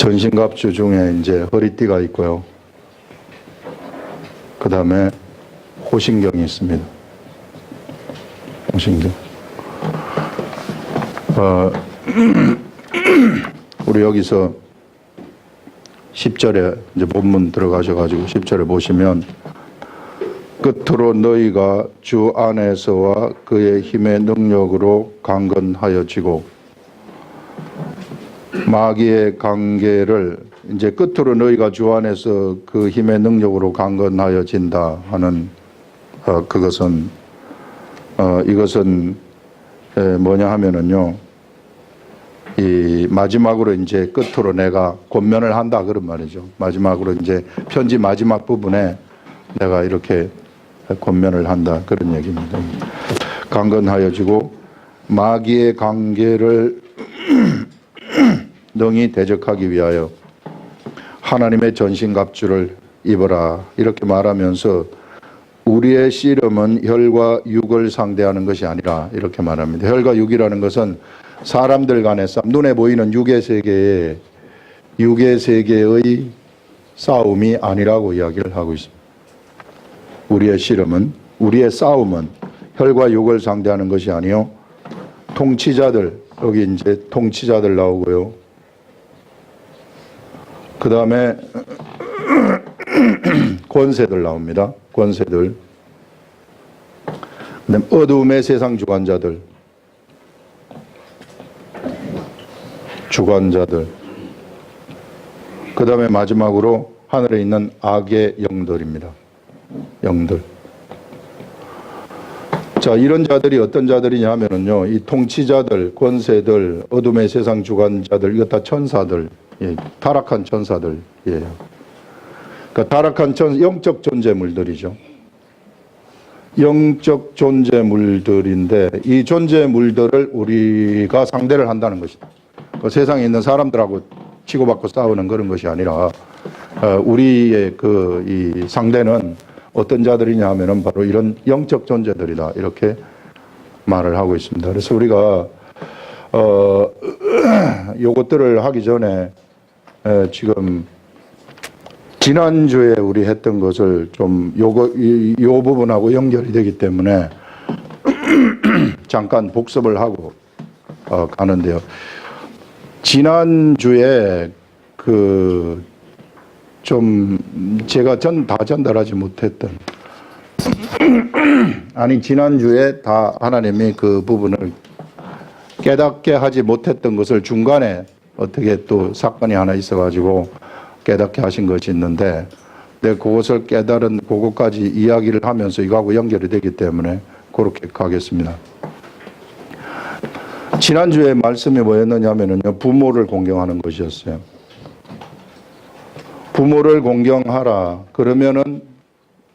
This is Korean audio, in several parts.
전신갑주 중에 이제 허리띠가 있고요. 그 다음에 호신경이 있습니다. 호신경. 우리 여기서 10절에 이제 본문 들어가셔가지고 10절에 보시면 끝으로 너희가 주 안에서와 그의 힘의 능력으로 강건하여지고 마귀의 관계를 이제 끝으로 너희가 주 안에서 그 힘의 능력으로 강건하여진다 하는 그것은 이것은 뭐냐 하면은요, 이 마지막으로 이제 끝으로 내가 권면을 한다 그런 말이죠. 마지막으로 이제 편지 마지막 부분에 내가 이렇게 권면을 한다 그런 얘기입니다. 강건하여지고 마귀의 관계를 능히 대적하기 위하여 하나님의 전신갑주를 입어라 이렇게 말하면서 우리의 씨름은 혈과 육을 상대하는 것이 아니라 이렇게 말합니다. 혈과 육이라는 것은 사람들 간의 싸움, 눈에 보이는 육의 세계의 싸움이 아니라고 이야기를 하고 있습니다. 우리의 씨름은, 우리의 싸움은 혈과 육을 상대하는 것이 아니요 통치자들, 여기 이제 통치자들 나오고요. 그 다음에 권세들 나옵니다. 권세들. 그다음 어두움의 세상 주관자들. 그 다음에 마지막으로 하늘에 있는 악의 영들입니다. 영들. 자, 이런 자들이 어떤 자들이냐 하면은요, 이 통치자들, 권세들, 어둠의 세상 주관자들, 이거 다 천사들, 예, 타락한 천사들, 예. 그러니까 타락한 영적 존재물들이죠. 영적 존재물들인데 이 존재물들을 우리가 상대를 한다는 것이다. 그 세상에 있는 사람들하고 치고받고 싸우는 그런 것이 아니라 우리의 이 상대는 어떤 자들이냐 하면은 바로 이런 영적 존재들이다 이렇게 말을 하고 있습니다. 그래서 우리가 요것들을 하기 전에 지금 지난주에 우리 했던 것을 좀 요 부분하고 연결이 되기 때문에 잠깐 복습을 하고 가는데요. 지난주에 좀 제가 다 전달하지 못했던 아니 지난주에 다 하나님이 그 부분을 깨닫게 하지 못했던 것을 중간에 어떻게 또 사건이 하나 있어가지고 깨닫게 하신 것이 있는데 내가 그것을 깨달은 그것까지 이야기를 하면서 이거하고 연결이 되기 때문에 그렇게 가겠습니다. 지난주에 말씀이 뭐였느냐 하면은요, 부모를 공경하는 것이었어요. 부모를 공경하라. 그러면은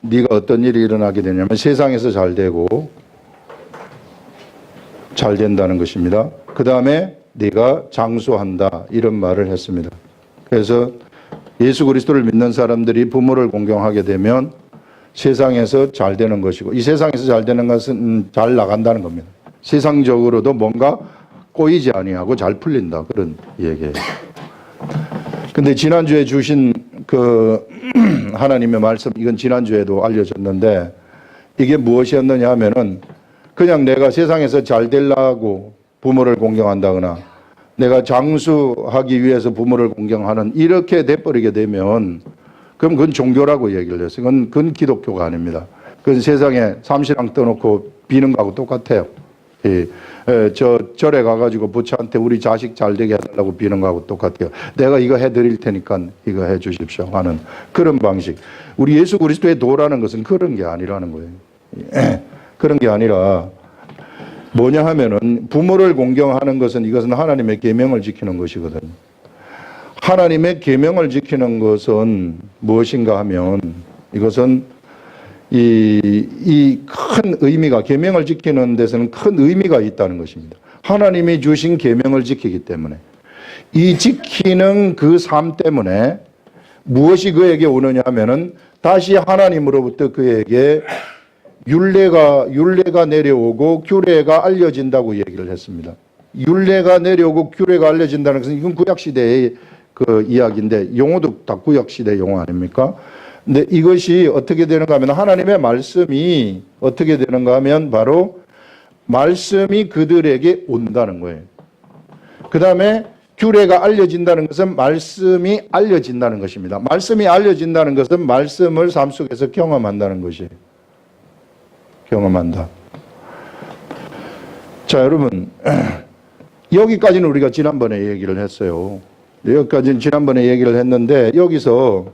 네가 어떤 일이 일어나게 되냐면 세상에서 잘 되고 잘 된다는 것입니다. 그 다음에 네가 장수한다 이런 말을 했습니다. 그래서 예수 그리스도를 믿는 사람들이 부모를 공경하게 되면 세상에서 잘 되는 것이고 이 세상에서 잘 되는 것은 잘 나간다는 겁니다. 세상적으로도 뭔가 꼬이지 아니하고 잘 풀린다 그런 얘기예요. 근데 지난주에 주신 하나님의 말씀, 이건 지난주에도 알려졌는데 이게 무엇이었느냐 하면은 그냥 내가 세상에서 잘 되려고 부모를 공경한다거나 내가 장수하기 위해서 부모를 공경하는 이렇게 돼버리게 되면 그럼 그건 종교라고 얘기를 했어요. 그건 기독교가 아닙니다. 그건 세상에 삼신랑 떠놓고 비는 거하고 똑같아요. 절에 가가지고 부처한테 우리 자식 잘 되게 해달라고 비는 거하고 똑같아요. 내가 이거 해드릴 테니까 이거 해주십시오 하는 그런 방식. 우리 예수 그리스도의 도라는 것은 그런 게 아니라는 거예요. 그런 게 아니라 뭐냐 하면은 부모를 공경하는 것은 이것은 하나님의 계명을 지키는 것이거든요. 하나님의 계명을 지키는 것은 무엇인가 하면 이것은 이 큰 의미가, 계명을 지키는 데서는 큰 의미가 있다는 것입니다. 하나님이 주신 계명을 지키기 때문에 이 지키는 그 삶 때문에 무엇이 그에게 오느냐 하면은 다시 하나님으로부터 그에게 율례가 내려오고 규례가 알려진다고 얘기를 했습니다. 율례가 내려오고 규례가 알려진다는 것은 이건 구약 시대의 그 이야기인데 용어도 다 구약시대 용어 아닙니까? 근데 이것이 어떻게 되는가 하면 하나님의 말씀이 어떻게 되는가 하면 바로 말씀이 그들에게 온다는 거예요. 그 다음에 규례가 알려진다는 것은 말씀이 알려진다는 것입니다. 말씀이 알려진다는 것은 말씀을 삶 속에서 경험한다는 것이에요. 경험한다. 자, 여러분, 여기까지는 우리가 지난번에 얘기를 했어요. 여기까지는 지난번에 얘기를 했는데 여기서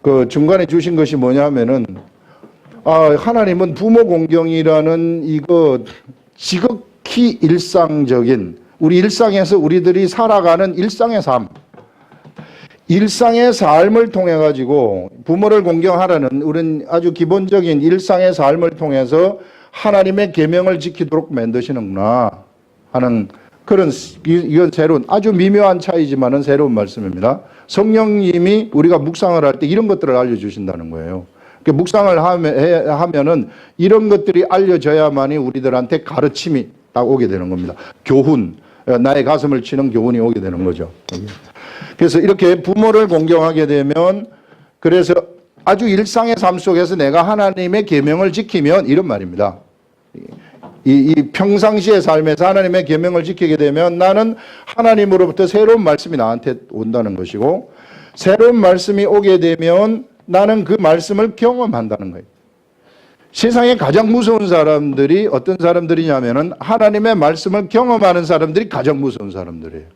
그 중간에 주신 것이 뭐냐면은 하나님은 부모 공경이라는 이거 지극히 일상적인 우리 일상에서 우리들이 살아가는 일상의 삶, 일상의 삶을 통해 가지고 부모를 공경하라는 우리는 아주 기본적인 일상의 삶을 통해서 하나님의 계명을 지키도록 만드시는구나 하는 그런 이건 새로운 아주 미묘한 차이지만은 새로운 말씀입니다. 성령님이 우리가 묵상을 할 때 이런 것들을 알려주신다는 거예요. 묵상을 하면은 이런 것들이 알려져야만이 우리들한테 가르침이 딱 오게 되는 겁니다. 교훈, 나의 가슴을 치는 교훈이 오게 되는 거죠. 그래서 이렇게 부모를 공경하게 되면 그래서 아주 일상의 삶 속에서 내가 하나님의 계명을 지키면 이런 말입니다. 이 평상시의 삶에서 하나님의 계명을 지키게 되면 나는 하나님으로부터 새로운 말씀이 나한테 온다는 것이고 새로운 말씀이 오게 되면 나는 그 말씀을 경험한다는 거예요. 세상에 가장 무서운 사람들이 어떤 사람들이냐면은 하나님의 말씀을 경험하는 사람들이 가장 무서운 사람들이에요.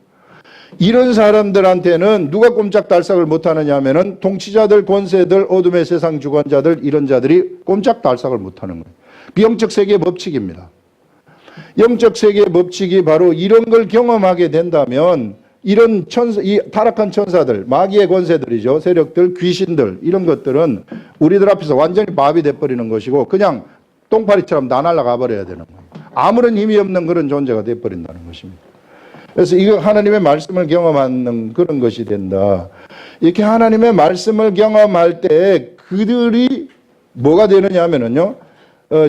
이런 사람들한테는 누가 꼼짝달싹을 못하느냐 하면은 통치자들, 권세들, 어둠의 세상 주관자들 이런 자들이 꼼짝달싹을 못하는 거예요. 비영적 세계의 법칙입니다. 영적 세계의 법칙이 바로 이런 걸 경험하게 된다면 이런 이 타락한 천사들, 마귀의 권세들이죠. 세력들, 귀신들 이런 것들은 우리들 앞에서 완전히 밥이 돼버리는 것이고 그냥 똥파리처럼 다 날아가 버려야 되는 거예요. 아무런 힘이 없는 그런 존재가 돼버린다는 것입니다. 그래서 이거 하나님의 말씀을 경험하는 그런 것이 된다. 이렇게 하나님의 말씀을 경험할 때 그들이 뭐가 되느냐 하면은요.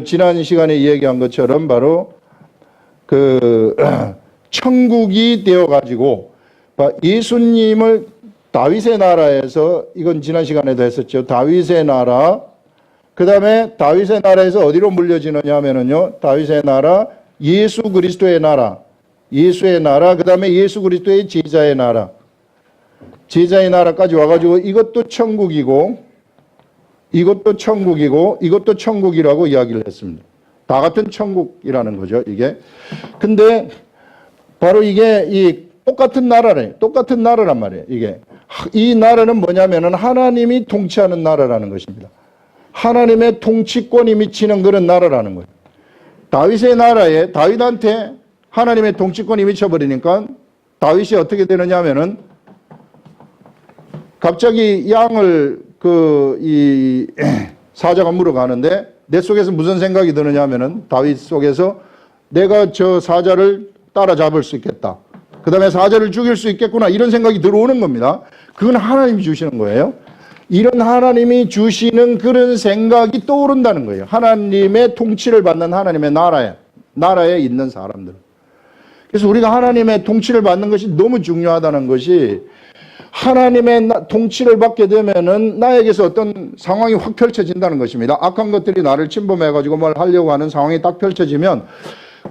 지난 시간에 얘기한 것처럼 바로 그 천국이 되어 가지고 예수님을 다윗의 나라에서 이건 지난 시간에도 했었죠. 다윗의 나라 그 다음에 다윗의 나라에서 어디로 물려지느냐 하면은요. 다윗의 나라 예수 그리스도의 나라 예수의 나라 그 다음에 예수 그리스도의 제자의 나라 제자의 나라까지 와가지고 이것도 천국이고 이것도 천국이고 이것도 천국이라고 이야기를 했습니다. 다 같은 천국이라는 거죠, 이게. 근데 바로 이게 이 똑같은 나라래. 똑같은 나라란 말이에요, 이게. 이 나라는 뭐냐면은 하나님이 통치하는 나라라는 것입니다. 하나님의 통치권이 미치는 그런 나라라는 거예요. 다윗의 나라에 다윗한테 하나님의 통치권이 미쳐버리니까 다윗이 어떻게 되느냐 하면은 갑자기 양을 이 사자가 물어가는데 내 속에서 무슨 생각이 드느냐 하면은 다윗 속에서 내가 저 사자를 따라잡을 수 있겠다. 그 다음에 사자를 죽일 수 있겠구나. 이런 생각이 들어오는 겁니다. 그건 하나님이 주시는 거예요. 이런 하나님이 주시는 그런 생각이 떠오른다는 거예요. 하나님의 통치를 받는 하나님의 나라에 있는 사람들. 그래서 우리가 하나님의 통치를 받는 것이 너무 중요하다는 것이 하나님의 통치를 받게 되면은 나에게서 어떤 상황이 확 펼쳐진다는 것입니다. 악한 것들이 나를 침범해가지고 뭘 하려고 하는 상황이 딱 펼쳐지면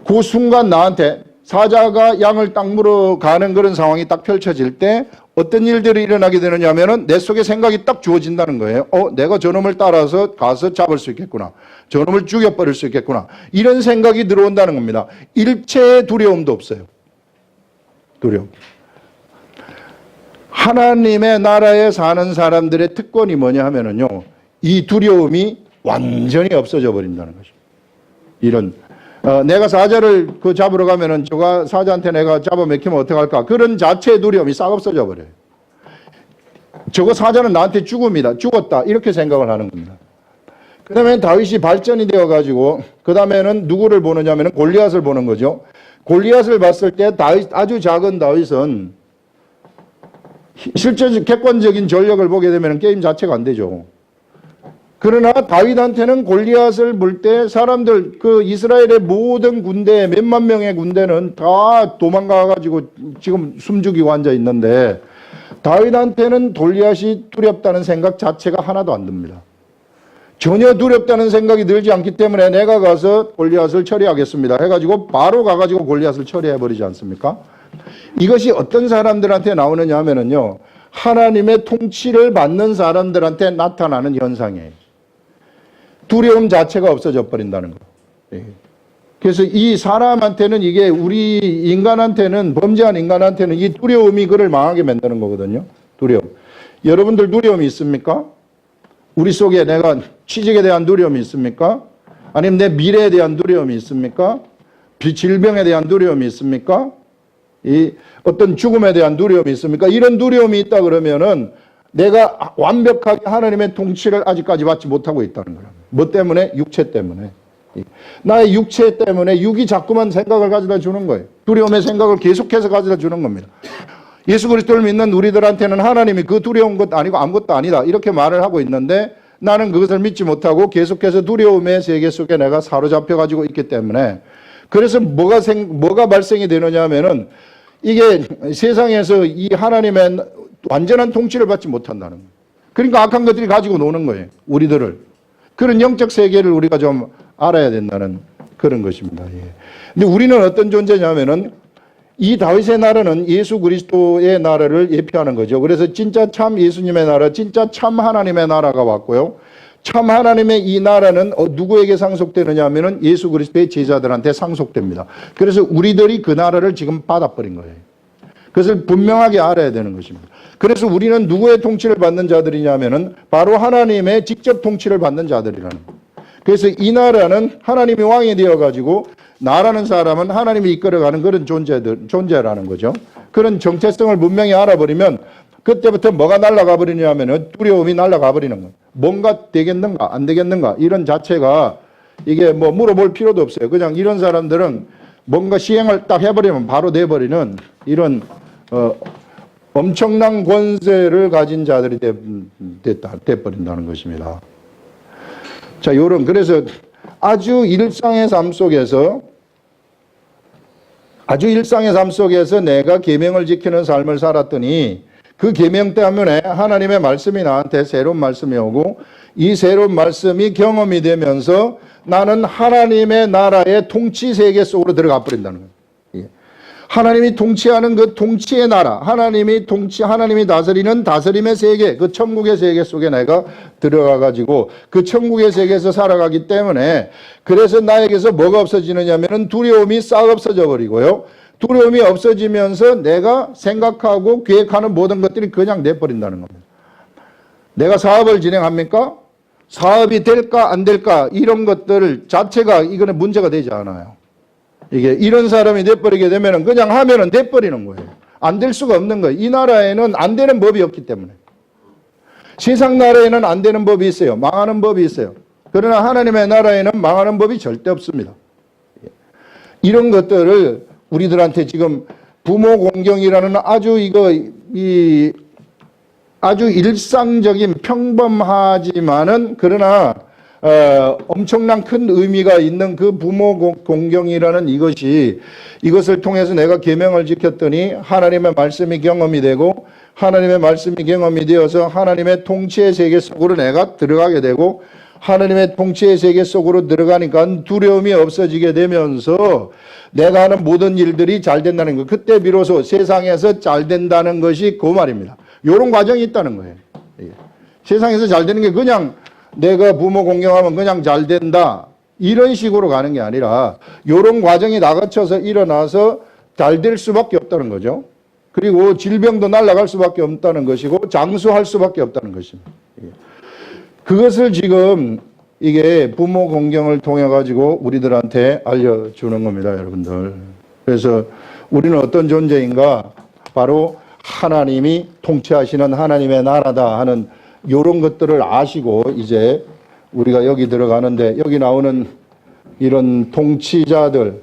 그 순간 나한테 사자가 양을 딱 물어가는 그런 상황이 딱 펼쳐질 때 어떤 일들이 일어나게 되느냐 하면은 내 속에 생각이 딱 주어진다는 거예요. 내가 저놈을 따라서 가서 잡을 수 있겠구나. 저놈을 죽여버릴 수 있겠구나. 이런 생각이 들어온다는 겁니다. 일체의 두려움도 없어요. 두려움. 하나님의 나라에 사는 사람들의 특권이 뭐냐 하면은요, 이 두려움이 완전히 없어져 버린다는 거죠. 이런, 내가 사자를 잡으러 가면은 저가 사자한테 내가 잡아먹히면 어떡할까? 그런 자체의 두려움이 싹 없어져 버려요. 저거 사자는 나한테 죽음이다. 죽었다. 이렇게 생각을 하는 겁니다. 그 다음에 다윗이 발전이 되어 가지고, 그 다음에는 누구를 보느냐 하면은 골리앗을 보는 거죠. 골리앗을 봤을 때 아주 작은 다윗은 실제 객관적인 전력을 보게 되면 게임 자체가 안 되죠. 그러나 다윗한테는 골리앗을 볼 때 사람들 이스라엘의 모든 군대 몇만 명의 군대는 다 도망가 가지고 지금 숨죽이고 앉아 있는데 다윗한테는 골리앗이 두렵다는 생각 자체가 하나도 안 듭니다. 전혀 두렵다는 생각이 들지 않기 때문에 내가 가서 골리앗을 처리하겠습니다 해가지고 바로 가가지고 골리앗을 처리해버리지 않습니까? 이것이 어떤 사람들한테 나오느냐 하면은요, 하나님의 통치를 받는 사람들한테 나타나는 현상이에요. 두려움 자체가 없어져 버린다는 거. 그래서 이 사람한테는, 이게 우리 인간한테는, 범죄한 인간한테는 이 두려움이 그를 망하게 만드는 거거든요. 두려움. 여러분들 두려움이 있습니까? 우리 속에 내가 취직에 대한 두려움이 있습니까? 아니면 내 미래에 대한 두려움이 있습니까? 질병에 대한 두려움이 있습니까? 이 어떤 죽음에 대한 두려움이 있습니까? 이런 두려움이 있다 그러면은 내가 완벽하게 하나님의 통치를 아직까지 받지 못하고 있다는 거예요. 뭐 때문에? 육체 때문에. 나의 육체 때문에 육이 자꾸만 생각을 가져다 주는 거예요. 두려움의 생각을 계속해서 가져다 주는 겁니다. 예수 그리스도를 믿는 우리들한테는 하나님이 그 두려운 것 아니고 아무것도 아니다 이렇게 말을 하고 있는데, 나는 그것을 믿지 못하고 계속해서 두려움의 세계 속에 내가 사로잡혀 가지고 있기 때문에, 그래서 뭐가 발생이 되느냐 하면은 이게 세상에서 이 하나님의 완전한 통치를 받지 못한다는 거예요. 그러니까 악한 것들이 가지고 노는 거예요, 우리들을. 그런 영적 세계를 우리가 좀 알아야 된다는 그런 것입니다. 근데 우리는 어떤 존재냐면은, 이 다윗의 나라는 예수 그리스도의 나라를 예표하는 거죠. 그래서 진짜 참 예수님의 나라, 진짜 참 하나님의 나라가 왔고요. 참 하나님의 이 나라는 누구에게 상속되느냐 하면은 예수 그리스도의 제자들한테 상속됩니다. 그래서 우리들이 그 나라를 지금 받아버린 거예요. 그것을 분명하게 알아야 되는 것입니다. 그래서 우리는 누구의 통치를 받는 자들이냐면은 바로 하나님의 직접 통치를 받는 자들이라는 거예요. 그래서 이 나라는 하나님이 왕이 되어가지고, 나라는 사람은 하나님이 이끌어가는 그런 존재라는 거죠. 그런 정체성을 분명히 알아버리면 그때부터 뭐가 날아가 버리냐면은 두려움이 날아가 버리는 거예요. 뭔가 되겠는가 안 되겠는가 이런 자체가, 이게 뭐 물어볼 필요도 없어요. 그냥 이런 사람들은 뭔가 시행을 딱 해버리면 바로 돼버리는 이런 엄청난 권세를 가진 자들이 돼버린다는 것입니다. 자, 그래서 아주 일상의 삶 속에서 내가 계명을 지키는 삶을 살았더니, 그 계명 때문에 하나님의 말씀이 나한테 새로운 말씀이 오고, 이 새로운 말씀이 경험이 되면서 나는 하나님의 나라의 통치 세계 속으로 들어가 버린다는 거예요. 하나님이 통치하는 그 통치의 나라, 하나님이 다스리는 다스림의 세계, 그 천국의 세계 속에 내가 들어가 가지고 그 천국의 세계에서 살아가기 때문에, 그래서 나에게서 뭐가 없어지느냐면은 두려움이 싹 없어져 버리고요. 두려움이 없어지면서 내가 생각하고 계획하는 모든 것들이 그냥 내버린다는 겁니다. 내가 사업을 진행합니까? 사업이 될까 안 될까 이런 것들 자체가 이거는 문제가 되지 않아요. 이게 이런 사람이 돼버리게 되면은 그냥 하면은 돼버리는 거예요. 안 될 수가 없는 거예요. 이 나라에는 안 되는 법이 없기 때문에. 세상 나라에는 안 되는 법이 있어요. 망하는 법이 있어요. 그러나 하나님의 나라에는 망하는 법이 절대 없습니다. 이런 것들을 우리들한테 지금 부모 공경이라는 아주 일상적인 평범하지만은 그러나 엄청난 큰 의미가 있는 그 부모 공경이라는 이것을 통해서 내가 계명을 지켰더니 하나님의 말씀이 경험이 되고, 하나님의 말씀이 경험이 되어서 하나님의 통치의 세계 속으로 내가 들어가게 되고, 하나님의 통치의 세계 속으로 들어가니까 두려움이 없어지게 되면서 내가 하는 모든 일들이 잘 된다는 거예요. 그때 비로소 세상에서 잘 된다는 것이 그 말입니다. 이런 과정이 있다는 거예요. 세상에서 잘 되는 게 그냥 내가 부모 공경하면 그냥 잘 된다 이런 식으로 가는 게 아니라, 이런 과정이 다 거쳐서 일어나서 잘 될 수밖에 없다는 거죠. 그리고 질병도 날아갈 수밖에 없다는 것이고, 장수할 수밖에 없다는 것입니다. 그것을 지금 이게 부모 공경을 통해 가지고 우리들한테 알려주는 겁니다, 여러분들. 그래서 우리는 어떤 존재인가? 바로 하나님이 통치하시는 하나님의 나라다 하는 이런 것들을 아시고, 이제 우리가 여기 들어가는데, 여기 나오는 이런 통치자들,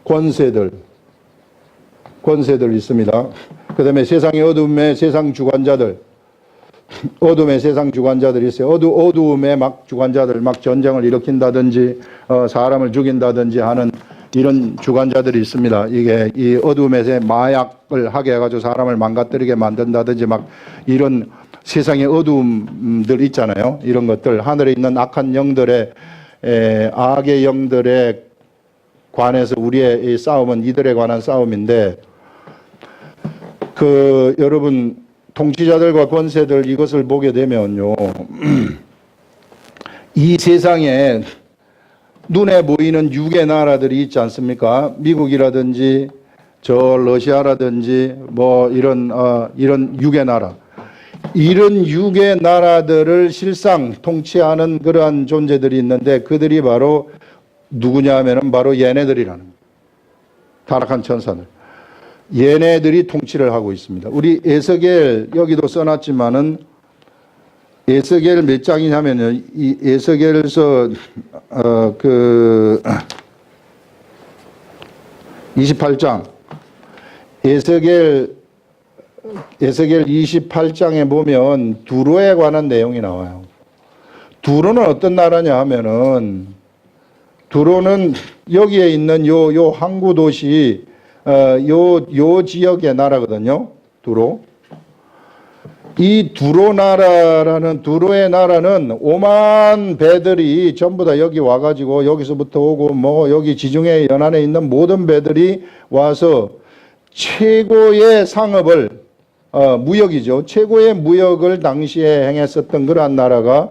권세들 있습니다. 그 다음에 세상의 어둠의 세상 주관자들, 어둠의 세상 주관자들이 있어요. 어두움의 막 주관자들, 막 전쟁을 일으킨다든지 사람을 죽인다든지 하는 이런 주관자들이 있습니다. 이게 이 어둠에서 마약을 하게 해가지고 사람을 망가뜨리게 만든다든지 막 이런 세상의 어둠들 있잖아요. 이런 것들, 하늘에 있는 악한 영들의 악의 영들에 관해서 우리의 이 싸움은 이들에 관한 싸움인데, 여러분 통치자들과 권세들 이것을 보게 되면요, 이 세상에 눈에 보이는 육의 나라들이 있지 않습니까? 미국이라든지 저 러시아라든지 뭐 이런 육의 나라, 이런 육의 나라들을 실상 통치하는 그러한 존재들이 있는데, 그들이 바로 누구냐 하면은 바로 얘네들이라는 거예요. 타락한 천사들. 얘네들이 통치를 하고 있습니다. 우리 에스겔 여기도 써놨지만은 에스겔 몇 장이냐면요, 이 에스겔서 28장, 에스겔 28장에 보면 두로에 관한 내용이 나와요. 두로는 어떤 나라냐 하면은, 두로는 여기에 있는 요 항구 도시, 요 지역의 나라거든요. 두로. 이 두로의 나라는 오만 배들이 전부 다 여기 와가지고 여기서부터 오고 뭐 여기 지중해 연안에 있는 모든 배들이 와서 최고의 상업을, 무역이죠. 최고의 무역을 당시에 행했었던 그러한 나라가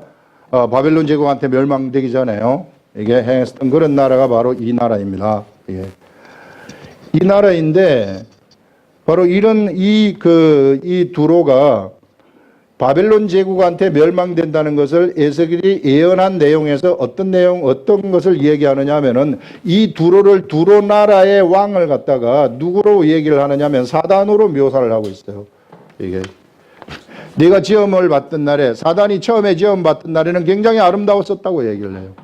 바벨론 제국한테 멸망되기 전에요. 이게 행했었던 그런 나라가 바로 이 나라입니다. 예. 이 나라인데 바로 이런 이 두로가 바벨론 제국한테 멸망된다는 것을 에스겔이 예언한 내용에서 어떤 것을 얘기하느냐 하면은, 이 두로 나라의 왕을 갖다가 누구로 얘기를 하느냐 하면 사단으로 묘사를 하고 있어요. 이게 네가 지음을 받던 날에, 사단이 처음에 지음 받던 날에는 굉장히 아름다웠었다고 얘기를 해요.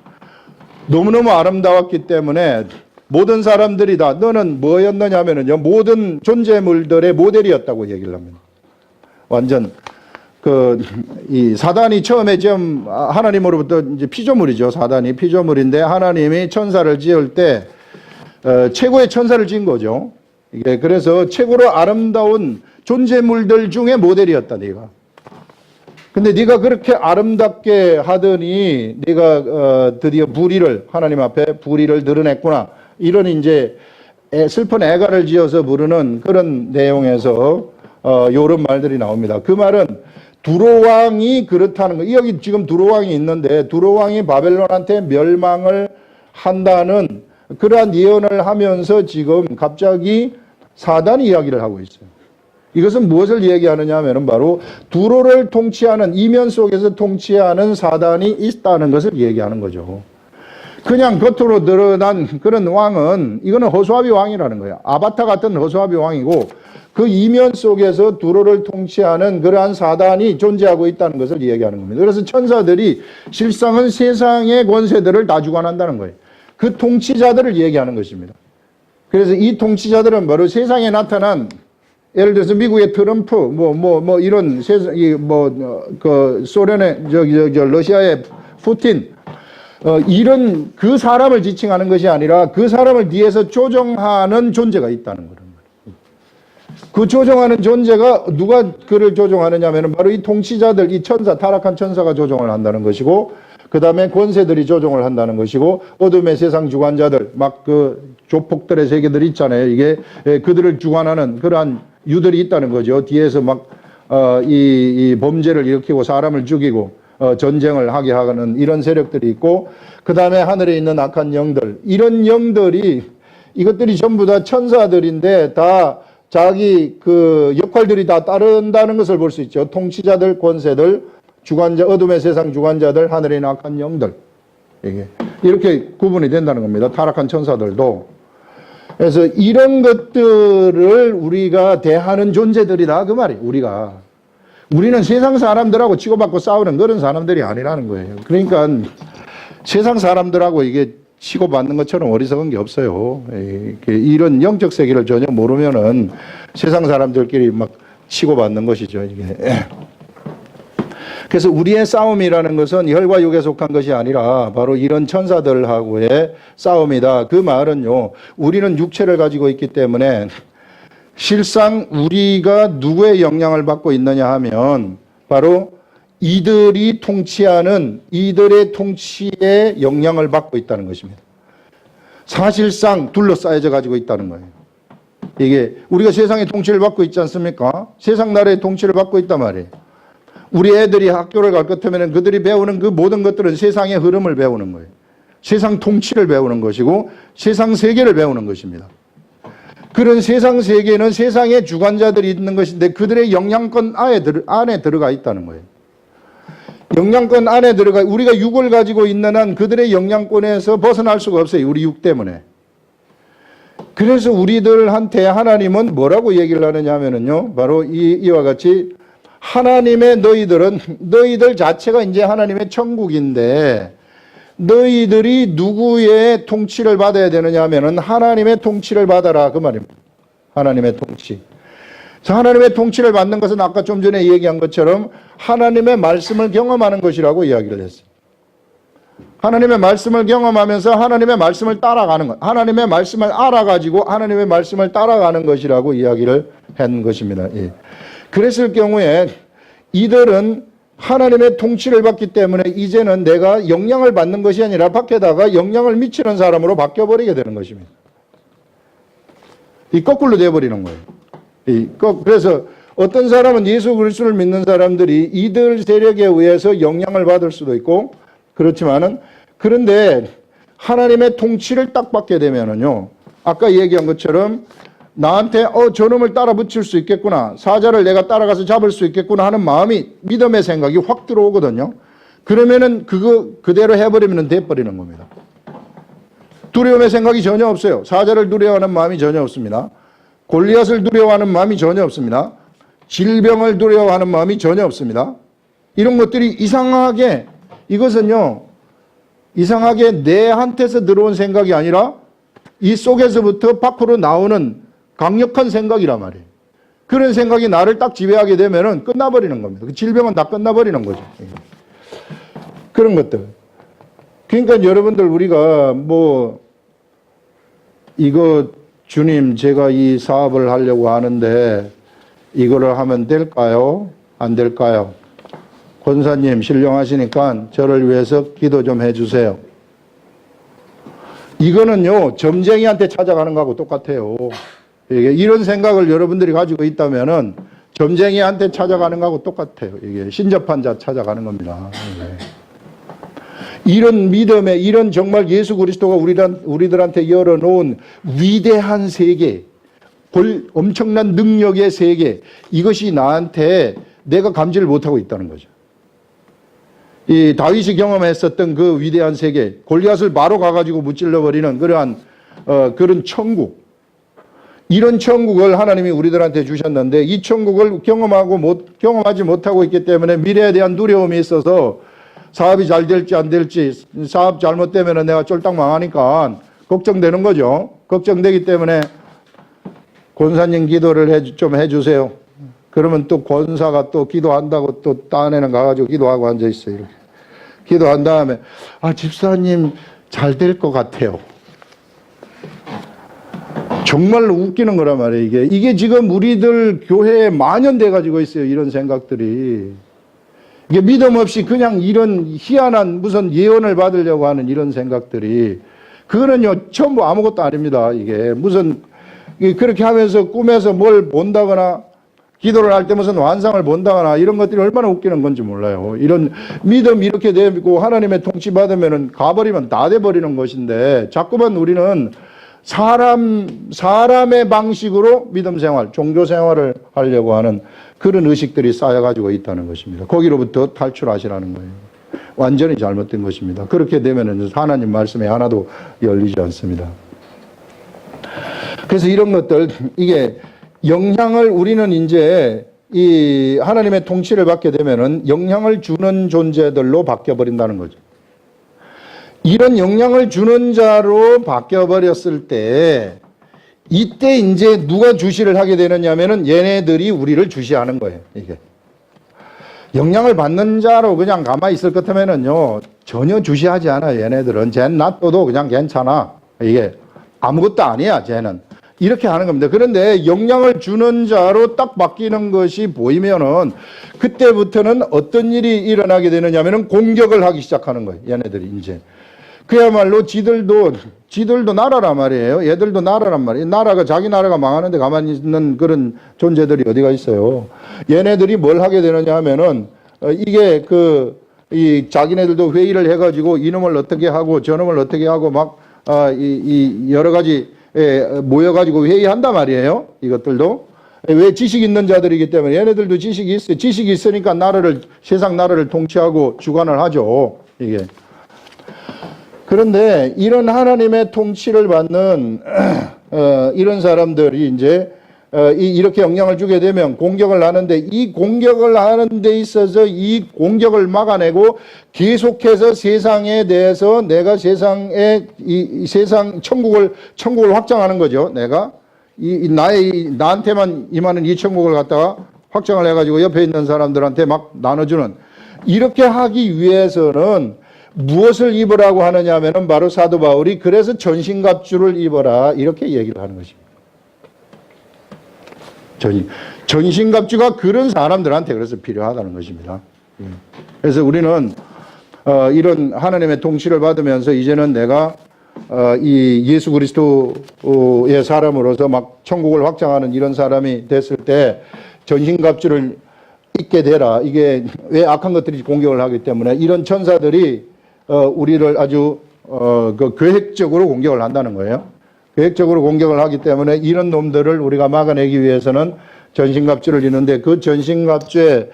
너무너무 아름다웠기 때문에 모든 사람들이 다, 너는 뭐였느냐 하면은요, 모든 존재물들의 모델이었다고 얘기를 합니다. 완전 이 사단이 처음에 지금 하나님으로부터 이제 피조물이죠. 사단이 피조물인데 하나님이 천사를 지을 때 최고의 천사를 지은 거죠. 이게 그래서 최고로 아름다운 존재물들 중에 모델이었다, 네가. 근데 네가 그렇게 아름답게 하더니 네가 드디어 하나님 앞에 불의를 드러냈구나. 이런 이제 슬픈 애가를 지어서 부르는 그런 내용에서 이런 말들이 나옵니다. 그 말은 두로왕이 그렇다는 거. 여기 지금 두로왕이 있는데 두로왕이 바벨론한테 멸망을 한다는 그러한 예언을 하면서 지금 갑자기 사단이 이야기를 하고 있어요. 이것은 무엇을 얘기하느냐 하면 바로 두로를 통치하는, 이면 속에서 통치하는 사단이 있다는 것을 얘기하는 거죠. 그냥 겉으로 드러난 그런 왕은, 이거는 허수아비 왕이라는 거예요. 아바타 같은 허수아비 왕이고, 그 이면 속에서 두로를 통치하는 그러한 사단이 존재하고 있다는 것을 얘기하는 겁니다. 그래서 천사들이 실상은 세상의 권세들을 다 주관한다는 거예요. 그 통치자들을 얘기하는 것입니다. 그래서 이 통치자들은 바로 세상에 나타난, 예를 들어서 미국의 트럼프, 이런 세상, 소련의, 러시아의 푸틴, 이런 그 사람을 지칭하는 것이 아니라 그 사람을 뒤에서 조종하는 존재가 있다는 거예요. 그 조종하는 존재가 누가 그를 조종하느냐 하면 바로 이 통치자들, 이 천사, 타락한 천사가 조종을 한다는 것이고, 그 다음에 권세들이 조종을 한다는 것이고, 어둠의 세상 주관자들, 막 조폭들의 세계들이 있잖아요. 이게 그들을 주관하는 그러한 유들이 있다는 거죠. 뒤에서 막 이 범죄를 일으키고 사람을 죽이고 전쟁을 하게 하는 이런 세력들이 있고, 그 다음에 하늘에 있는 악한 영들, 이런 영들이, 이것들이 전부 다 천사들인데 다 자기 역할들이 다 따른다는 것을 볼 수 있죠. 통치자들, 권세들, 주관자, 어둠의 세상 주관자들, 하늘에 있는 악한 영들, 이렇게 구분이 된다는 겁니다. 타락한 천사들도. 그래서 이런 것들을 우리가 대하는 존재들이다, 그 말이에요. 우리는 세상 사람들하고 치고받고 싸우는 그런 사람들이 아니라는 거예요. 그러니까 세상 사람들하고 이게 치고받는 것처럼 어리석은 게 없어요. 이런 영적 세계를 전혀 모르면은 세상 사람들끼리 막 치고받는 것이죠, 이게. 그래서 우리의 싸움이라는 것은 혈과 육에 속한 것이 아니라 바로 이런 천사들하고의 싸움이다. 그 말은요, 우리는 육체를 가지고 있기 때문에 실상 우리가 누구의 영향을 받고 있느냐 하면 바로 이들이 통치하는 이들의 통치에 영향을 받고 있다는 것입니다. 사실상 둘러싸여져 가지고 있다는 거예요. 이게 우리가 세상의 통치를 받고 있지 않습니까? 세상 나라의 통치를 받고 있단 말이에요. 우리 애들이 학교를 갈 것 같으면 그들이 배우는 그 모든 것들은 세상의 흐름을 배우는 거예요. 세상 통치를 배우는 것이고 세상 세계를 배우는 것입니다. 그런 세상 세계는 세상의 주관자들이 있는 것인데 그들의 영향권 안에 들어가 있다는 거예요. 영향권 안에 들어가, 우리가 육을 가지고 있는 한 그들의 영향권에서 벗어날 수가 없어요. 우리 육 때문에. 그래서 우리들한테 하나님은 뭐라고 얘기를 하느냐 하면은요, 바로 이와 같이 하나님의 너희들 자체가 이제 하나님의 천국인데 너희들이 누구의 통치를 받아야 되느냐 하면은 하나님의 통치를 받아라. 그 말입니다. 하나님의 통치. 하나님의 통치를 받는 것은 아까 좀 전에 얘기한 것처럼 하나님의 말씀을 경험하는 것이라고 이야기를 했어요. 하나님의 말씀을 경험하면서 하나님의 말씀을 따라가는 것. 하나님의 말씀을 알아가지고 하나님의 말씀을 따라가는 것이라고 이야기를 한 것입니다. 예. 그랬을 경우에 이들은 하나님의 통치를 받기 때문에 이제는 내가 영향을 받는 것이 아니라 밖에다가 영향을 미치는 사람으로 바뀌어버리게 되는 것입니다. 이 거꾸로 되어버리는 거예요. 그래서 어떤 사람은 예수 그리스도를 믿는 사람들이 이들 세력에 의해서 영향을 받을 수도 있고 그렇지만은 그런데 하나님의 통치를 딱 받게 되면은요, 아까 얘기한 것처럼 나한테 저놈을 따라 붙일 수 있겠구나, 사자를 내가 따라가서 잡을 수 있겠구나 하는 마음이, 믿음의 생각이 확 들어오거든요. 그러면은 그거 그대로 해버리면 돼버리는 겁니다. 두려움의 생각이 전혀 없어요. 사자를 두려워하는 마음이 전혀 없습니다. 골리앗을 두려워하는 마음이 전혀 없습니다. 질병을 두려워하는 마음이 전혀 없습니다. 이런 것들이 이상하게, 이것은요, 이상하게 내한테서 들어온 생각이 아니라 이 속에서부터 밖으로 나오는 강력한 생각이란 말이에요. 그런 생각이 나를 딱 지배하게 되면은 끝나버리는 겁니다. 그 질병은 다 끝나버리는 거죠. 그런 것들. 그러니까 여러분들 우리가 이거 주님 제가 이 사업을 하려고 하는데 이거를 하면 될까요? 안 될까요? 권사님 신령하시니까 저를 위해서 기도 좀 해주세요. 이거는요, 점쟁이한테 찾아가는 거하고 똑같아요. 이런 생각을 여러분들이 가지고 있다면은 점쟁이한테 찾아가는 거하고 똑같아요. 이게 신접한 자 찾아가는 겁니다. 이런 믿음에, 이런 정말 예수 그리스도가 우리들한테 열어놓은 위대한 세계, 엄청난 능력의 세계, 이것이 나한테 내가 감지를 못하고 있다는 거죠. 이 다윗이 경험했었던 그 위대한 세계, 골리앗을 바로 가가지고 무찔러버리는 그런 천국, 이런 천국을 하나님이 우리들한테 주셨는데 이 천국을 경험하지 못하고 있기 때문에 미래에 대한 두려움이 있어서 사업이 잘 될지 안 될지, 사업 잘못되면 내가 쫄딱 망하니까 걱정되는 거죠. 걱정되기 때문에 권사님 기도를 좀 해주세요. 그러면 또 권사가 또 기도한다고 또 딴에는 가가지고 기도하고 앉아있어요. 이렇게. 기도한 다음에, 집사님 잘 될 것 같아요. 정말로 웃기는 거란 말이에요, 이게 지금 우리들 교회에 만연돼 가지고 있어요, 이런 생각들이. 이게 믿음 없이 그냥 이런 희한한 무슨 예언을 받으려고 하는 이런 생각들이, 그거는요, 전부 아무것도 아닙니다, 이게. 그렇게 하면서 꿈에서 뭘 본다거나, 기도를 할 때 무슨 환상을 본다거나, 이런 것들이 얼마나 웃기는 건지 몰라요. 이런 믿음 이렇게 되고 하나님의 통치 받으면은 가버리면 다 돼버리는 것인데, 자꾸만 우리는 사람의 방식으로 믿음 생활, 종교 생활을 하려고 하는 그런 의식들이 쌓여가지고 있다는 것입니다. 거기로부터 탈출하시라는 거예요. 완전히 잘못된 것입니다. 그렇게 되면은 하나님 말씀에 하나도 열리지 않습니다. 그래서 이런 것들, 이게 영향을 우리는 이제 이 하나님의 통치를 받게 되면은 영향을 주는 존재들로 바뀌어버린다는 거죠. 이런 영향을 주는 자로 바뀌어버렸을 때 이때 이제 누가 주시를 하게 되느냐면은 얘네들이 우리를 주시하는 거예요, 이게. 영향을 받는 자로 그냥 가만히 있을 것 같으면은요, 전혀 주시하지 않아요. 얘네들은. 쟤는 놔둬도 그냥 괜찮아. 이게 아무것도 아니야, 쟤는. 이렇게 하는 겁니다. 그런데 영향을 주는 자로 딱 바뀌는 것이 보이면은 그때부터는 어떤 일이 일어나게 되느냐면은 공격을 하기 시작하는 거예요. 얘네들이 이제. 그야말로 지들도 나라란 말이에요. 얘들도 나라란 말이에요. 나라가 자기 나라가 망하는데 가만히 있는 그런 존재들이 어디가 있어요. 얘네들이 뭘 하게 되느냐 하면은 이게 이 자기네들도 회의를 해가지고 이놈을 어떻게 하고 저놈을 어떻게 하고 막 여러 가지 모여가지고 회의한단 말이에요. 이것들도. 왜 지식 있는 자들이기 때문에 얘네들도 지식이 있어요. 지식이 있으니까 세상 나라를 통치하고 주관을 하죠. 이게. 그런데 이런 하나님의 통치를 받는 이런 사람들이 이제 이렇게 영향을 주게 되면 공격을 하는데 이 공격을 하는 데 있어서 이 공격을 막아내고 계속해서 세상에 대해서 내가 이 세상 천국을 확장하는 거죠. 내가 나한테만 임하는 이 천국을 갖다가 확장을 해가지고 옆에 있는 사람들한테 막 나눠주는, 이렇게 하기 위해서는 무엇을 입으라고 하느냐 하면은 바로 사도 바울이 그래서 전신갑주를 입어라 이렇게 얘기를 하는 것입니다. 전신갑주가 그런 사람들한테 그래서 필요하다는 것입니다. 그래서 우리는 이런 하나님의 통치를 받으면서 이제는 내가 이 예수 그리스도의 사람으로서 막 천국을 확장하는 이런 사람이 됐을 때 전신갑주를 입게 되라. 이게 왜 악한 것들이 공격을 하기 때문에 이런 천사들이 우리를 아주 계획적으로 공격을 한다는 거예요. 계획적으로 공격을 하기 때문에 이런 놈들을 우리가 막아내기 위해서는 전신갑주를 입는데 그 전신갑주의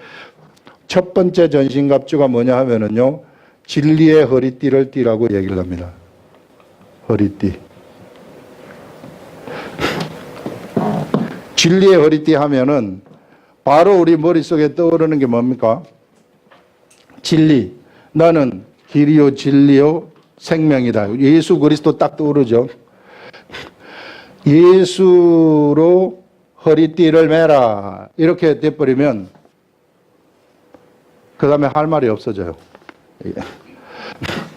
첫 번째 전신갑주가 뭐냐 하면은요, 진리의 허리띠를 띠라고 얘기를 합니다. 허리띠. 진리의 허리띠 하면은 바로 우리 머릿속에 떠오르는 게 뭡니까? 진리. 나는 길이요 진리요 생명이다. 예수 그리스도 딱 떠오르죠. 예수로 허리띠를 매라 이렇게 돼버리면 그 다음에 할 말이 없어져요.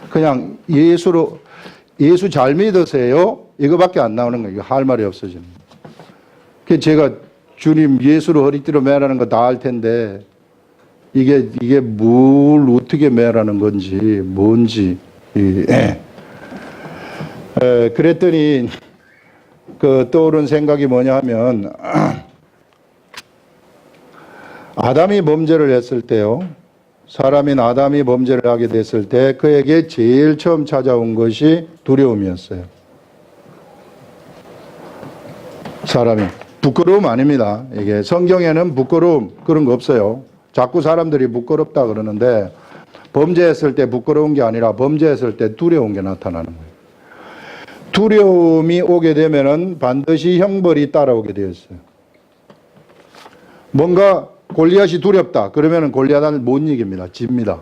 그냥 예수 잘 믿으세요 이거밖에 안 나오는 거예요. 할 말이 없어지는 거예요. 그래서 제가 주님 예수로 허리띠로 매라는 거 다 알 텐데 이게 뭘 어떻게 매라는 건지 뭔지 그랬더니 떠오른 생각이 뭐냐 하면 아담이 범죄를 했을 때요, 사람인 아담이 범죄를 하게 됐을 때 그에게 제일 처음 찾아온 것이 두려움이었어요. 사람이 부끄러움 아닙니다. 이게 성경에는 부끄러움 그런 거 없어요. 자꾸 사람들이 부끄럽다 그러는데 범죄했을 때 부끄러운 게 아니라 범죄했을 때 두려운 게 나타나는 거예요. 두려움이 오게 되면은 반드시 형벌이 따라오게 되어 있어요. 뭔가 골리앗이 두렵다 그러면은 골리앗을 못 이깁니다. 집니다.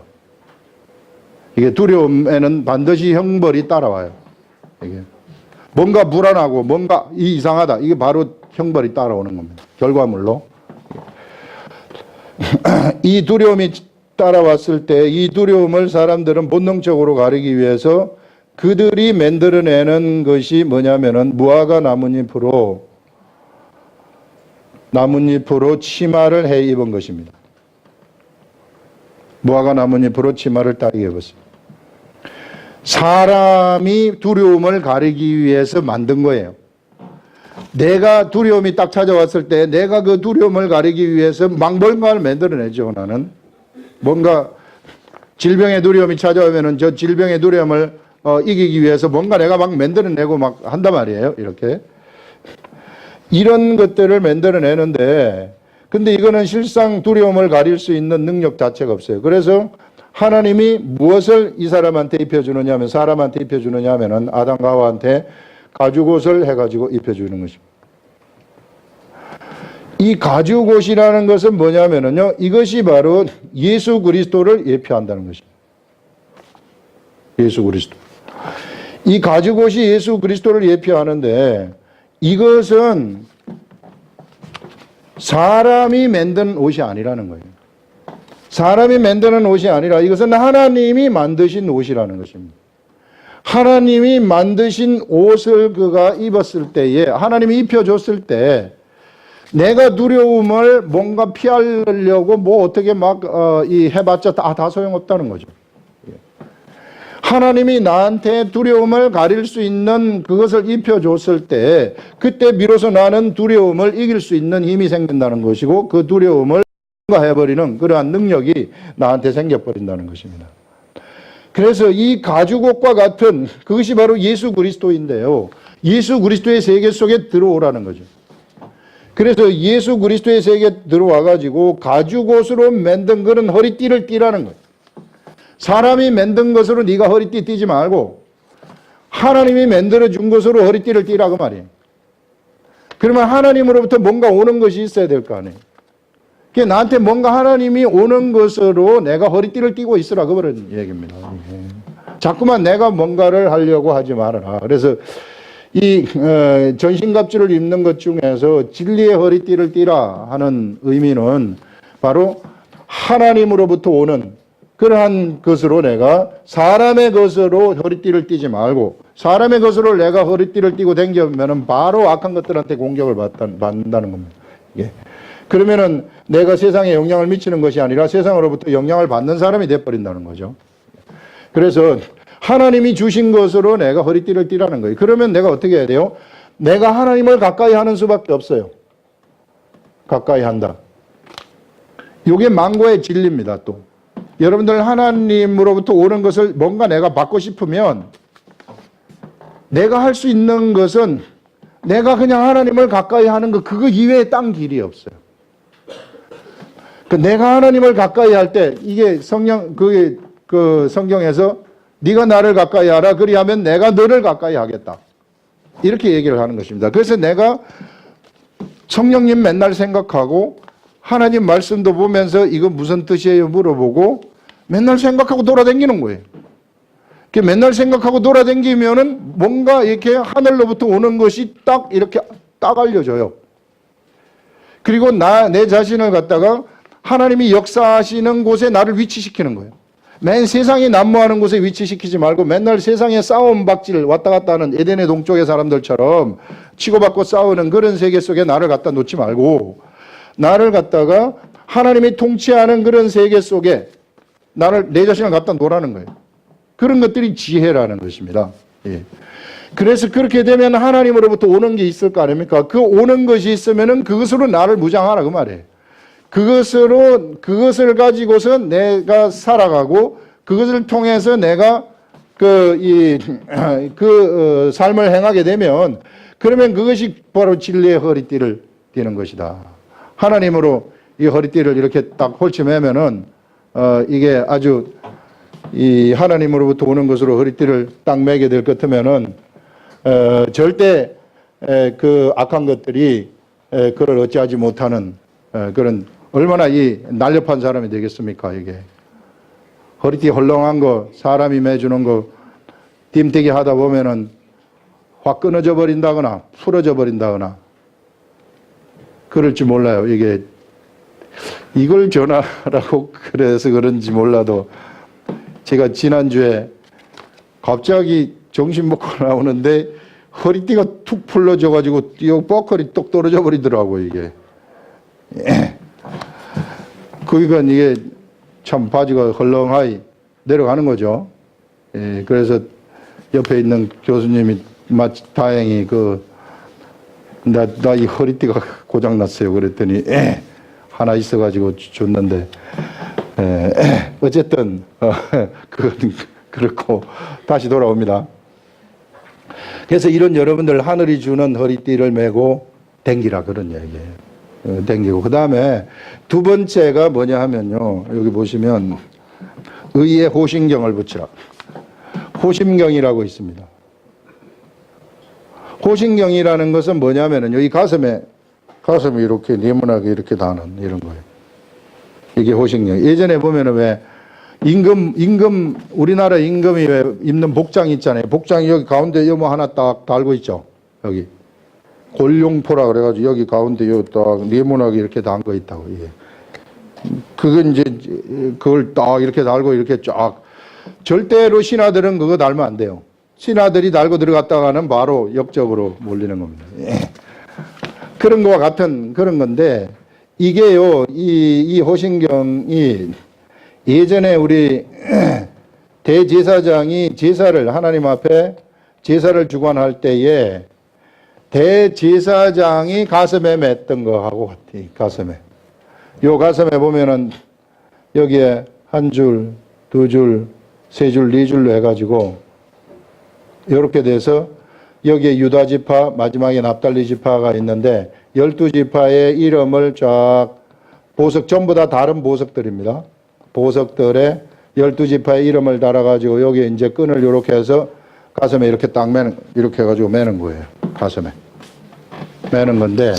이게 두려움에는 반드시 형벌이 따라와요. 이게 뭔가 불안하고 뭔가 이상하다 이게 바로 형벌이 따라오는 겁니다. 결과물로. 이 두려움이 따라왔을 때 이 두려움을 사람들은 본능적으로 가리기 위해서 그들이 만들어내는 것이 뭐냐면은 무화과 나뭇잎으로 치마를 해 입은 것입니다. 무화과 나뭇잎으로 치마를 따르게 입었습니다. 사람이 두려움을 가리기 위해서 만든 거예요. 내가 두려움이 딱 찾아왔을 때 내가 그 두려움을 가리기 위해서 뭔가를 만들어내죠. 나는 뭔가 질병의 두려움이 찾아오면은 저 질병의 두려움을 이기기 위해서 뭔가 내가 막 만들어내고 막 한단 말이에요. 이렇게 이런 것들을 만들어내는데 근데 이거는 실상 두려움을 가릴 수 있는 능력 자체가 없어요. 그래서 하나님이 무엇을 이 사람한테 입혀주느냐 하면 사람한테 입혀주느냐 하면은 아담과 하와한테 가죽옷을 해가지고 입혀주는 것입니다. 이 가죽옷이라는 것은 뭐냐면요, 이것이 바로 예수 그리스도를 예표한다는 것입니다. 예수 그리스도. 이 가죽옷이 예수 그리스도를 예표하는데 이것은 사람이 만든 옷이 아니라는 거예요. 사람이 만드는 옷이 아니라 이것은 하나님이 만드신 옷이라는 것입니다. 하나님이 만드신 옷을 그가 입었을 때에, 하나님이 입혀줬을 때 내가 두려움을 뭔가 피하려고 뭐 어떻게 막 해봤자 다 소용없다는 거죠. 하나님이 나한테 두려움을 가릴 수 있는 그것을 입혀줬을 때 그때 비로소 나는 두려움을 이길 수 있는 힘이 생긴다는 것이고, 그 두려움을 해버리는 그러한 능력이 나한테 생겨버린다는 것입니다. 그래서 이 가죽옷과 같은 그것이 바로 예수 그리스도인데요, 예수 그리스도의 세계 속에 들어오라는 거죠. 그래서 예수 그리스도의 세계에 들어와 가지고 가죽옷으로 만든 그런 허리띠를 띠라는 거예요. 사람이 만든 것으로 네가 허리띠 띠지 말고 하나님이 만들어 준 것으로 허리띠를 띠라고 말이에요. 그러면 하나님으로부터 뭔가 오는 것이 있어야 될 거 아니에요. 그게 나한테 뭔가 하나님이 오는 것으로 내가 허리띠를 띠고 있으라, 그런 얘기입니다. 자꾸만 내가 뭔가를 하려고 하지 말아라. 그래서 이 전신갑주를 입는 것 중에서 진리의 허리띠를 띠라 하는 의미는 바로 하나님으로부터 오는 그러한 것으로, 내가 사람의 것으로 허리띠를 띠지 말고 사람의 것으로 내가 허리띠를 띠고 다니면은 바로 악한 것들한테 공격을 받는다는 겁니다. 예. 그러면은 내가 세상에 영향을 미치는 것이 아니라 세상으로부터 영향을 받는 사람이 돼버린다는 거죠. 그래서 하나님이 주신 것으로 내가 허리띠를 띠라는 거예요. 그러면 내가 어떻게 해야 돼요? 내가 하나님을 가까이 하는 수밖에 없어요. 가까이 한다. 이게 망고의 진리입니다. 또 여러분들 하나님으로부터 오는 것을 뭔가 내가 받고 싶으면 내가 할 수 있는 것은 내가 그냥 하나님을 가까이 하는 것, 그거 이외에 딴 길이 없어요. 내가 하나님을 가까이 할 때 이게 성경에서 네가 나를 가까이 하라, 그리하면 내가 너를 가까이 하겠다, 이렇게 얘기를 하는 것입니다. 그래서 내가 성령님 맨날 생각하고 하나님 말씀도 보면서 이거 무슨 뜻이에요 물어보고 맨날 생각하고 돌아다니는 거예요. 맨날 생각하고 돌아다니면은 뭔가 이렇게 하늘로부터 오는 것이 딱 이렇게 딱 알려줘요. 그리고 내 자신을 갖다가 하나님이 역사하시는 곳에 나를 위치시키는 거예요. 맨 세상이 난무하는 곳에 위치시키지 말고 맨날 세상에 싸움박질 왔다 갔다 하는 에덴의 동쪽의 사람들처럼 치고받고 싸우는 그런 세계 속에 나를 갖다 놓지 말고 나를 갖다가 하나님이 통치하는 그런 세계 속에 내 자신을 갖다 놓으라는 거예요. 그런 것들이 지혜라는 것입니다. 예. 그래서 그렇게 되면 하나님으로부터 오는 게 있을 거 아닙니까? 그 오는 것이 있으면은 그것으로 나를 무장하라, 그 말이에요. 그것을 가지고서 내가 살아가고 그것을 통해서 내가 삶을 행하게 되면, 그러면 그것이 바로 진리의 허리띠를 띠는 것이다. 하나님으로 이 허리띠를 이렇게 딱 홀치매면은 이게 아주 이 하나님으로부터 오는 것으로 허리띠를 딱 매게 될 것 같으면은 절대 그 악한 것들이 그를 어찌하지 못하는 그런, 얼마나 이 날렵한 사람이 되겠습니까? 이게 허리띠 헐렁한 거, 사람이 매주는 거 딤대기 하다 보면은 확 끊어져 버린다거나 풀어져 버린다거나 그럴지 몰라요. 이걸 전하라고 그래서 그런지 몰라도 제가 지난주에 갑자기 정신 먹고 나오는데 허리띠가 툭 풀러져 가지고 뻐커리 똑 떨어져 버리더라고, 이게. 그러니까 이게 참 바지가 헐렁하이 내려가는 거죠. 그래서 옆에 있는 교수님이 다행히 나 이 허리띠가 고장났어요. 그랬더니 하나 있어가지고 줬는데 어쨌든 그렇고 다시 돌아옵니다. 그래서 이런 여러분들 하늘이 주는 허리띠를 메고 댕기라, 그런 얘기예요. 댕기고 그 다음에 두 번째가 뭐냐 하면요, 여기 보시면 의의 호심경을 붙이라. 호심경이라고 있습니다. 호심경이라는 것은 뭐냐면요, 이 가슴이 이렇게 네모나게 이렇게 다는 이런 거예요. 이게 호심경. 예전에 보면은 왜 우리나라 임금이 왜 입는 복장 있잖아요. 복장이 여기 가운데 뭐 하나 딱 달고 있죠. 여기 골룡포라 그래가지고 여기 가운데 딱 네모나게 이렇게 단 거 있다고. 이게 그건 이제 그걸 딱 이렇게 달고 이렇게 쫙. 절대로 신하들은 그거 달면 안 돼요. 신하들이 달고 들어갔다가는 바로 역적으로 몰리는 겁니다. 예. 그런 거와 같은 그런 건데, 이게요, 이 호신경이 예전에 우리 대제사장이 제사를 하나님 앞에 제사를 주관할 때에 대제사장이 가슴에 맸던 거하고 같아. 가슴에. 요 가슴에 보면은 여기에 한 줄, 두 줄, 세 줄, 네 줄로 해가지고 이렇게 돼서 여기에 유다 지파, 마지막에 납달리 지파가 있는데 12지파의 이름을 쫙 보석, 전부 다 다른 보석들입니다. 보석들에 12지파의 이름을 달아가지고 여기에 이제 끈을 이렇게 해서 가슴에 이렇게 딱 매는, 이렇게 해가지고 매는 거예요. 가슴에. 매는 건데,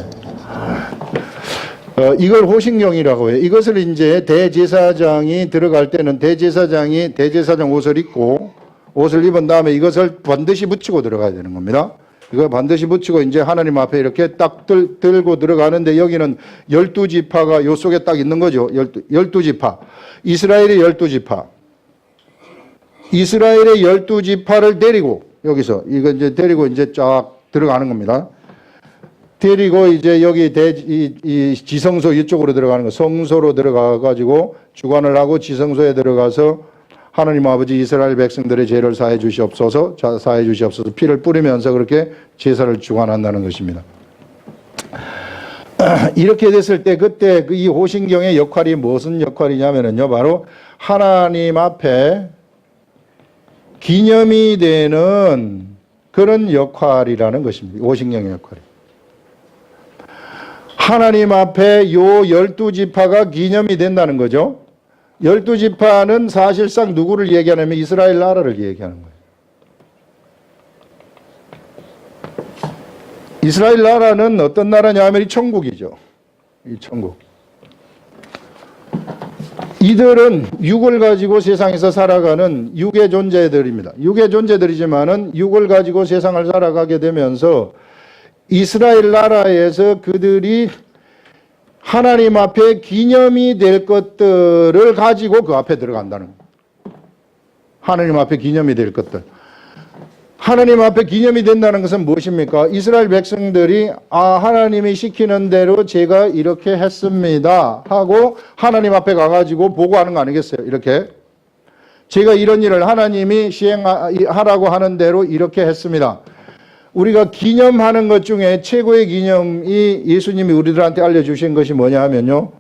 이걸 호신경이라고 해요. 이것을 이제 대제사장이 들어갈 때는 대제사장이 대제사장 옷을 입고 옷을 입은 다음에 이것을 반드시 붙이고 들어가야 되는 겁니다. 이걸 반드시 붙이고 이제 하나님 앞에 이렇게 딱 들고 들어가는데 여기는 12지파가 요 속에 딱 있는 거죠. 12지파. 이스라엘의 12지파. 이스라엘의 12지파를 데리고 여기서 이거 이제 데리고 이제 쫙 들어가는 겁니다. 데리고 이제 여기 이 지성소 이쪽으로 들어가는 거, 성소로 들어가 가지고 주관을 하고 지성소에 들어가서 하나님 아버지 이스라엘 백성들의 죄를 사해 주시옵소서, 사해 주시옵소서 피를 뿌리면서 그렇게 제사를 주관한다는 것입니다. 이렇게 됐을 때 그때 이 호신경의 역할이 무슨 역할이냐면요, 바로 하나님 앞에 기념이 되는 그런 역할이라는 것입니다. 호신경의 역할이. 하나님 앞에 요 12지파가 기념이 된다는 거죠. 12지파는 사실상 누구를 얘기하냐면 이스라엘 나라를 얘기하는 거예요. 이스라엘 나라는 어떤 나라냐면 이 천국이죠. 이 천국. 이들은 육을 가지고 세상에서 살아가는 육의 존재들입니다. 육의 존재들이지만은 육을 가지고 세상을 살아가게 되면서 이스라엘 나라에서 그들이 하나님 앞에 기념이 될 것들을 가지고 그 앞에 들어간다는 거예요. 하나님 앞에 기념이 될 것들. 하나님 앞에 기념이 된다는 것은 무엇입니까? 이스라엘 백성들이 하나님이 시키는 대로 제가 이렇게 했습니다 하고 하나님 앞에 가가지고 보고하는 거 아니겠어요? 이렇게 제가 이런 일을 하나님이 시행하라고 하는 대로 이렇게 했습니다. 우리가 기념하는 것 중에 최고의 기념이 예수님이 우리들한테 알려주신 것이 뭐냐 하면요,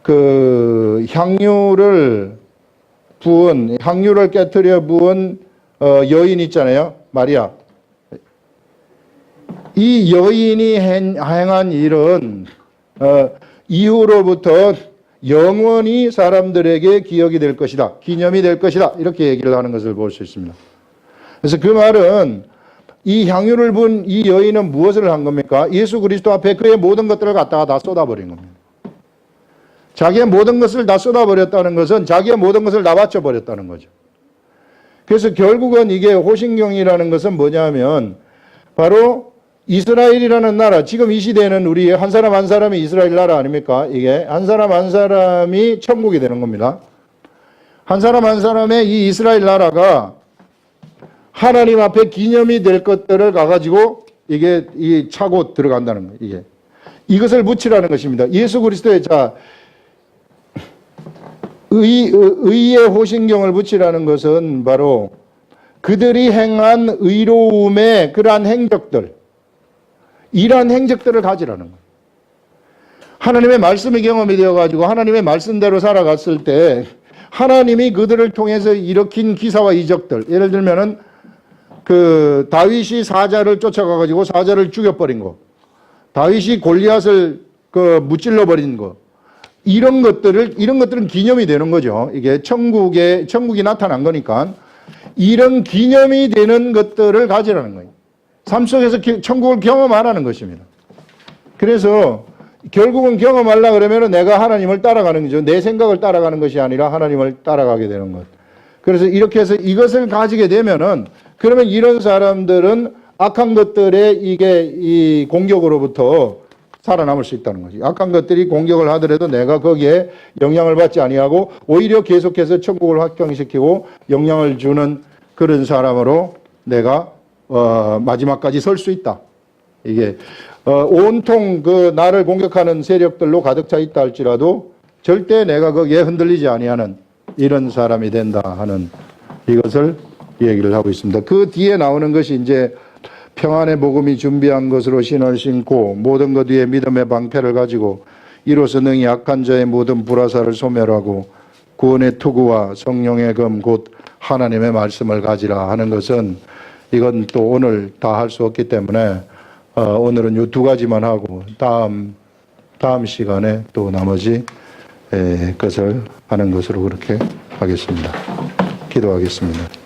그 향유를 깨뜨려 부은 여인 있잖아요. 마리아. 이 여인이 행한 일은 이후로부터 영원히 사람들에게 기억이 될 것이다. 기념이 될 것이다. 이렇게 얘기를 하는 것을 볼 수 있습니다. 그래서 그 말은 이 향유를 부은 이 여인은 무엇을 한 겁니까? 예수 그리스도 앞에 그의 모든 것들을 갖다가 다 쏟아버린 겁니다. 자기의 모든 것을 다 쏟아버렸다는 것은 자기의 모든 것을 다 바쳐버렸다는 거죠. 그래서 결국은 이게 호신경이라는 것은 뭐냐면 바로 이스라엘이라는 나라, 지금 이 시대에는 우리 한 사람 한 사람이 이스라엘 나라 아닙니까? 이게 한 사람 한 사람이 천국이 되는 겁니다. 한 사람 한 사람의 이 이스라엘 나라가 하나님 앞에 기념이 될 것들을 가가지고 이게 차고 들어간다는 거예요. 이게 이것을 붙이라는 것입니다. 예수 그리스도의 의의 호신경을 붙이라는 것은 바로 그들이 행한 의로움의 그러한 행적들, 이러한 행적들을 가지라는 거예요. 하나님의 말씀이 경험이 되어가지고 하나님의 말씀대로 살아갔을 때 하나님이 그들을 통해서 일으킨 기사와 이적들, 예를 들면은 그 다윗이 사자를 쫓아가가지고 사자를 죽여버린 거, 다윗이 골리앗을 무찔러 버린 거, 이런 것들은 기념이 되는 거죠. 이게 천국이 나타난 거니까 이런 기념이 되는 것들을 가지라는 거예요. 삶 속에서 천국을 경험하라는 것입니다. 그래서 결국은 경험하려고 그러면 내가 하나님을 따라가는 거죠. 내 생각을 따라가는 것이 아니라 하나님을 따라가게 되는 것. 그래서 이렇게 해서 이것을 가지게 되면은 그러면 이런 사람들은 악한 것들의 이 공격으로부터 살아남을 수 있다는 거지. 악한 것들이 공격을 하더라도 내가 거기에 영향을 받지 아니하고 오히려 계속해서 천국을 확장시키고 영향을 주는 그런 사람으로 내가 마지막까지 설 수 있다. 이게 온통 그 나를 공격하는 세력들로 가득 차 있다 할지라도 절대 내가 거기에 흔들리지 아니하는 이런 사람이 된다 하는 이것을 얘기를 하고 있습니다. 그 뒤에 나오는 것이 이제 평안의 복음이 준비한 것으로 신을 신고 모든 것 위에 믿음의 방패를 가지고 이로써 능히 악한 자의 모든 불화살을 소멸하고 구원의 투구와 성령의 검 곧 하나님의 말씀을 가지라 하는 것은 이건 또 오늘 다 할 수 없기 때문에 오늘은 이 두 가지만 하고 다음 시간에 또 나머지 것을 하는 것으로 그렇게 하겠습니다. 기도하겠습니다.